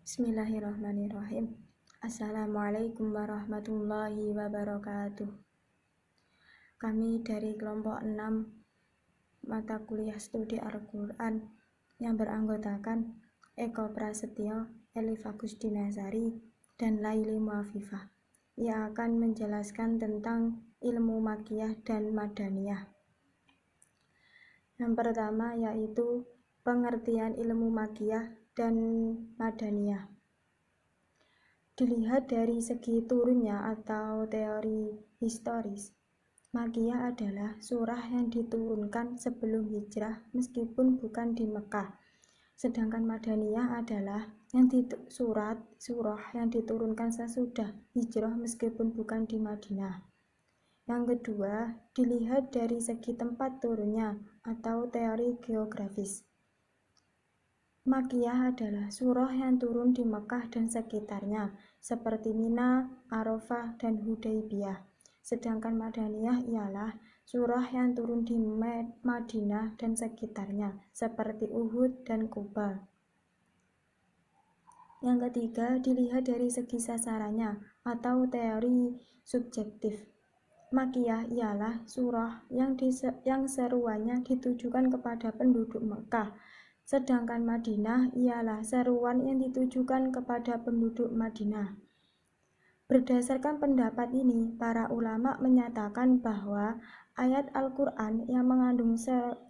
Bismillahirrahmanirrahim. Assalamualaikum warahmatullahi wabarakatuh. Kami dari kelompok 6 mata kuliah studi Al-Quran yang beranggotakan Eko Prasetyo, Elif Agustinasari, dan Laili Muafifah yang akan menjelaskan tentang ilmu makiyah dan madaniyah. Yang pertama yaitu pengertian ilmu makiyah dan madaniyah. Dilihat dari segi turunnya atau teori historis, makiyah adalah surah yang diturunkan sebelum hijrah meskipun bukan di Mekah. Sedangkan madaniyah adalah surah yang diturunkan sesudah hijrah meskipun bukan di Madinah. Yang kedua, dilihat dari segi tempat turunnya atau teori geografis. Makiyah adalah surah yang turun di Mekah dan sekitarnya, seperti Mina, Arafah, dan Hudaybiyah. Sedangkan madaniyah ialah surah yang turun di Madinah dan sekitarnya, seperti Uhud dan Quba. Yang ketiga, dilihat dari segi sasarannya atau teori subjektif. Makiyah ialah surah yang seruannya ditujukan kepada penduduk Mekah. Sedangkan Madinah ialah seruan yang ditujukan kepada penduduk Madinah. Berdasarkan pendapat ini, para ulama menyatakan bahwa ayat Al-Quran yang mengandung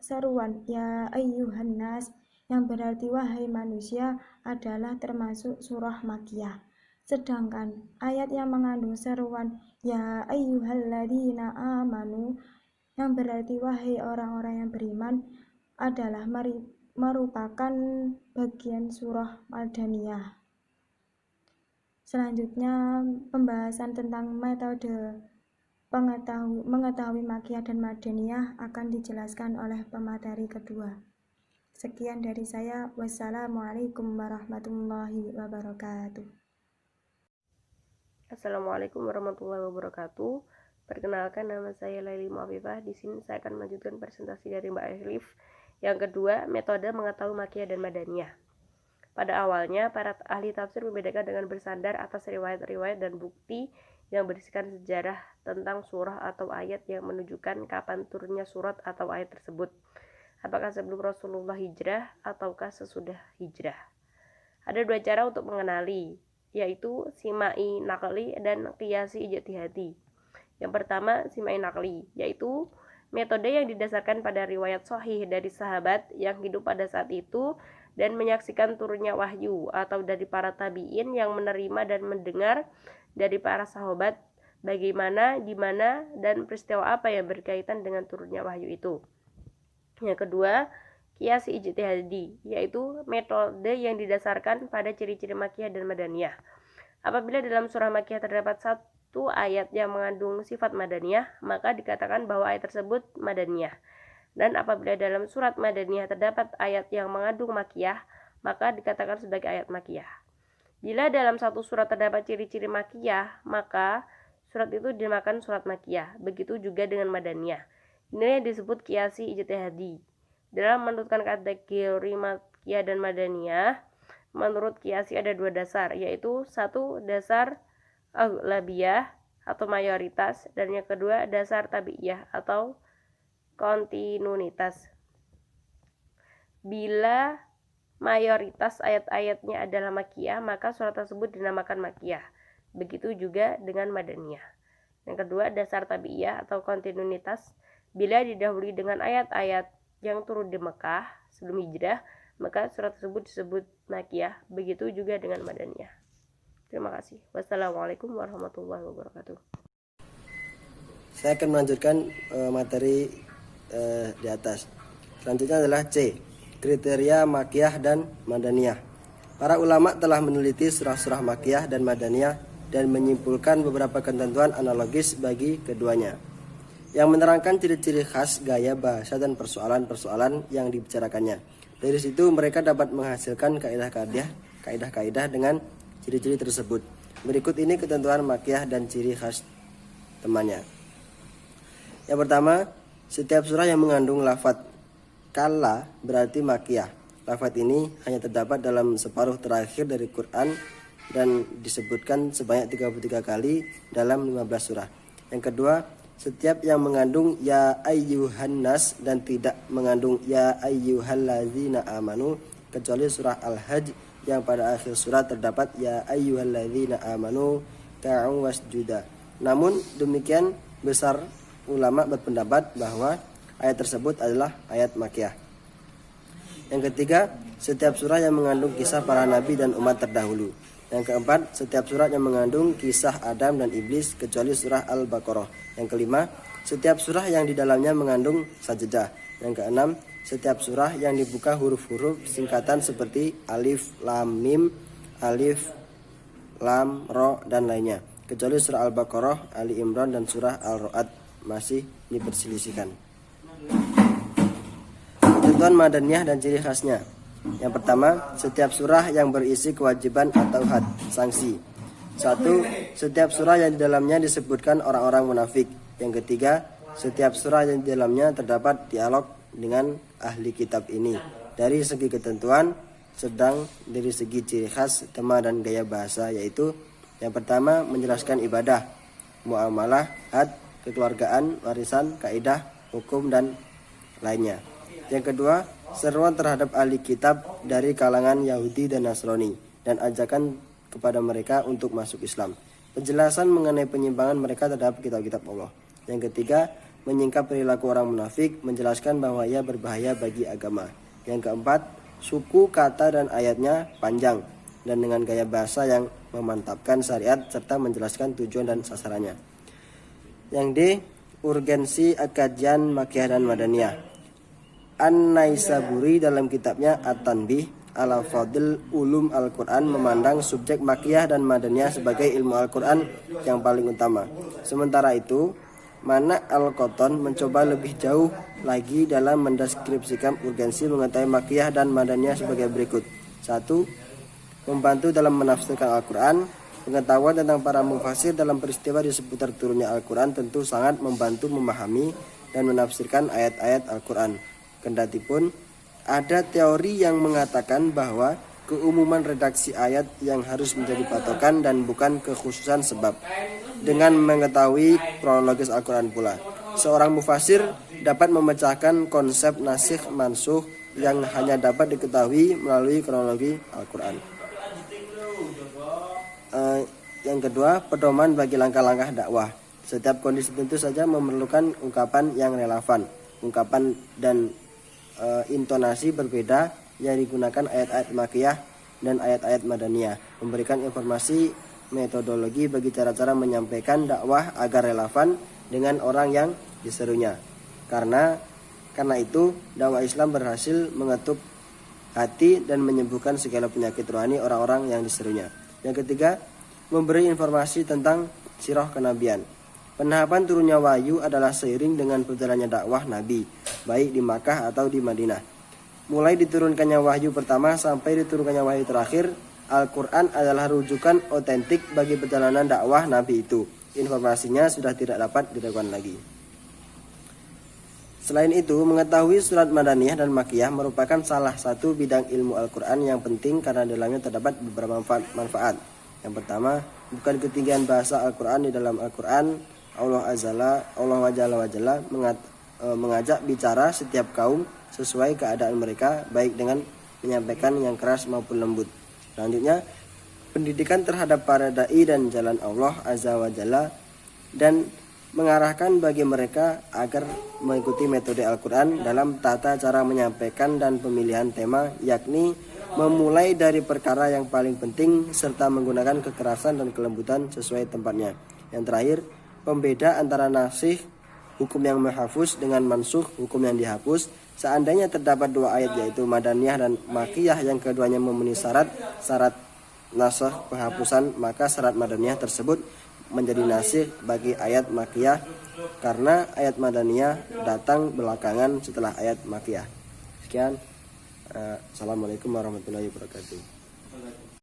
seruan Ya ayyuhan nas yang berarti wahai manusia adalah termasuk surah makiyah. Sedangkan ayat yang mengandung seruan Ya ayyuhalladzina amanu yang berarti wahai orang-orang yang beriman adalah merupakan bagian surah madaniyah. Selanjutnya, pembahasan tentang metode mengetahui makiyah dan madaniyah akan dijelaskan oleh pemateri kedua. Sekian dari saya. Wassalamualaikum warahmatullahi wabarakatuh. Assalamualaikum warahmatullahi wabarakatuh. Perkenalkan, nama saya Laili Muafifah. Di sini saya akan melanjutkan presentasi dari Mbak Elif. Yang kedua, metode mengetahui makiyah dan madaniyah. Pada awalnya, para ahli tafsir membedakan dengan bersandar atas riwayat-riwayat dan bukti yang berisikan sejarah tentang surah atau ayat yang menunjukkan kapan turunnya surat atau ayat tersebut. Apakah sebelum Rasulullah hijrah ataukah sesudah hijrah? Ada dua cara untuk mengenali, yaitu simai nakli dan qiyasi ijtihadi. Yang pertama, simai nakli, yaitu metode yang didasarkan pada riwayat sahih dari sahabat yang hidup pada saat itu dan menyaksikan turunnya wahyu, atau dari para tabi'in yang menerima dan mendengar dari para sahabat bagaimana, di mana, dan peristiwa apa yang berkaitan dengan turunnya wahyu itu. Yang kedua, qiyas ijtihadi, yaitu metode yang didasarkan pada ciri-ciri makiyah dan madaniyah. Apabila dalam surah makiyah terdapat satu ayat yang mengandung sifat madaniyah, maka dikatakan bahwa ayat tersebut madaniyah. Dan apabila dalam surat madaniyah terdapat ayat yang mengandung makiyah, maka dikatakan sebagai ayat makiyah. Bila dalam satu surat terdapat ciri-ciri makiyah, maka surat itu dinamakan surat makiyah. Begitu juga dengan madaniyah. Ini yang disebut qiyasi ijtihadi. Dalam menentukan kategori makiyah dan madaniyah, menurut qiyasi ada dua dasar, yaitu satu dasar aghlabiyah atau mayoritas, dan yang kedua dasar tabi'iyah atau kontinuitas. Bila mayoritas ayat-ayatnya adalah makiyah, maka surat tersebut dinamakan makiyah. Begitu juga dengan madaniyah. Yang kedua, dasar tabi'iyah atau kontinuitas. Bila didahului dengan ayat-ayat yang turun di Mekah sebelum hijrah, maka surat tersebut disebut makiyah. Begitu juga dengan madaniyah. Terima kasih. Wassalamualaikum warahmatullahi wabarakatuh. Saya akan melanjutkan materi di atas. Selanjutnya adalah C, kriteria makiyah dan madaniyah. Para ulama telah meneliti surah-surah makiyah dan madaniyah dan menyimpulkan beberapa ketentuan analogis bagi keduanya, yang menerangkan ciri-ciri khas, gaya bahasa, dan persoalan-persoalan yang dibicarakannya. Dari situ mereka dapat menghasilkan kaidah-kaidah dengan ciri-ciri tersebut. Berikut ini ketentuan makiyah dan ciri khas temannya. Yang pertama, setiap surah yang mengandung lafadz kalla berarti makiyah. lafaz ini hanya terdapat dalam separuh terakhir dari Quran dan disebutkan sebanyak 33 kali dalam 15 surah. Yang kedua, setiap yang mengandung ya ayyuhan nas dan tidak mengandung ya ayyuhalladzina amanu kecuali surah Al-Hajj yang pada akhir surat terdapat ya ayyuhalladzina amanu ka'u wasjuda. Namun demikian besar ulama berpendapat bahwa ayat tersebut adalah ayat Makkiyah. Yang ketiga, setiap surah yang mengandung kisah para nabi dan umat terdahulu. Yang keempat, setiap surat yang mengandung kisah Adam dan Iblis kecuali surah Al-Baqarah. Yang kelima, setiap surah yang di dalamnya mengandung sajdah. Yang keenam, setiap surah yang dibuka huruf-huruf singkatan seperti alif, lam, mim, alif, lam, ro, dan lainnya. Kecuali surah Al-Baqarah, Ali Imran, dan surah Al-Ra'd masih diperselisihkan. Ketentuan madaniyah dan ciri khasnya. Yang pertama, setiap surah yang berisi kewajiban atau had, sanksi. 1. Setiap surah yang di dalamnya disebutkan orang-orang munafik. Yang ketiga, setiap surah yang di dalamnya terdapat dialog dengan ahli kitab ini dari segi ketentuan, sedang dari segi ciri khas, tema dan gaya bahasa, yaitu yang pertama menjelaskan ibadah, muamalah, had, kekeluargaan, warisan, kaidah, hukum, dan lainnya. Yang kedua, seruan terhadap ahli kitab dari kalangan Yahudi dan Nasrani dan ajakan kepada mereka untuk masuk Islam. Penjelasan mengenai penyimpangan mereka terhadap kitab-kitab Allah. Yang ketiga, menyingkap perilaku orang munafik, menjelaskan bahwa ia berbahaya bagi agama. Yang keempat, suku, kata, dan ayatnya panjang dan dengan gaya bahasa yang memantapkan syariat serta menjelaskan tujuan dan sasarannya. Yang D, urgensi kajian Makkiyah dan Madaniyah. An-Naisaburi dalam kitabnya At-Tanbih ala Fadil Ulum Al-Quran memandang subjek Makkiyah dan Madaniyah sebagai ilmu Al-Quran yang paling utama. Sementara itu, Mana Al-Qattan mencoba lebih jauh lagi dalam mendeskripsikan urgensi mengetahui Makkiyah dan Madaniyah sebagai berikut. 1. Membantu dalam menafsirkan Al-Quran. Pengetahuan tentang para mufasir dalam peristiwa di seputar turunnya Al-Quran tentu sangat membantu memahami dan menafsirkan ayat-ayat Al-Quran. Kendatipun ada teori yang mengatakan bahwa keumuman redaksi ayat yang harus menjadi patokan dan bukan kekhususan sebab. Dengan mengetahui kronologis Al-Quran pula, seorang mufasir dapat memecahkan konsep nasikh mansukh yang hanya dapat diketahui melalui kronologi Al-Quran. Yang kedua, pedoman bagi langkah-langkah dakwah. Setiap kondisi tentu saja memerlukan ungkapan yang relevan. Ungkapan dan intonasi berbeda yang digunakan ayat-ayat Makkiyah dan ayat-ayat Madaniyah, memberikan informasi metodologi bagi cara-cara menyampaikan dakwah agar relevan dengan orang yang diserunya. Karena itu dakwah Islam berhasil mengetuk hati dan menyembuhkan segala penyakit rohani orang-orang yang diserunya. Yang ketiga, memberi informasi tentang sirah kenabian. Penahapan turunnya wahyu adalah seiring dengan perjalannya dakwah Nabi, baik di Makkah atau di Madinah. Mulai diturunkannya wahyu pertama sampai diturunkannya wahyu terakhir, Al-Quran adalah rujukan otentik bagi perjalanan dakwah Nabi itu. Informasinya sudah tidak dapat diragukan lagi. Selain itu, mengetahui surat Madaniyah dan Makkiyah merupakan salah satu bidang ilmu Al-Quran yang penting karena dalamnya terdapat beberapa manfaat. Yang pertama, bukan ketinggian bahasa Al-Quran di dalam Al-Quran. Allah Wajalla mengajak bicara setiap kaum sesuai keadaan mereka, baik dengan menyampaikan yang keras maupun lembut. Selanjutnya, pendidikan terhadap para dai dan jalan Allah Azza wa Jalla dan mengarahkan bagi mereka agar mengikuti metode Al-Quran dalam tata cara menyampaikan dan pemilihan tema, yakni memulai dari perkara yang paling penting serta menggunakan kekerasan dan kelembutan sesuai tempatnya. Yang terakhir, pembeda antara nasikh hukum yang mahfuz dengan mansukh hukum yang dihapus. Seandainya terdapat dua ayat yaitu Madaniyah dan Makkiyah yang keduanya memenuhi syarat nasakh penghapusan, maka syarat Madaniyah tersebut menjadi nasikh bagi ayat Makkiyah karena ayat Madaniyah datang belakangan setelah ayat Makkiyah. Sekian. Assalamualaikum warahmatullahi wabarakatuh.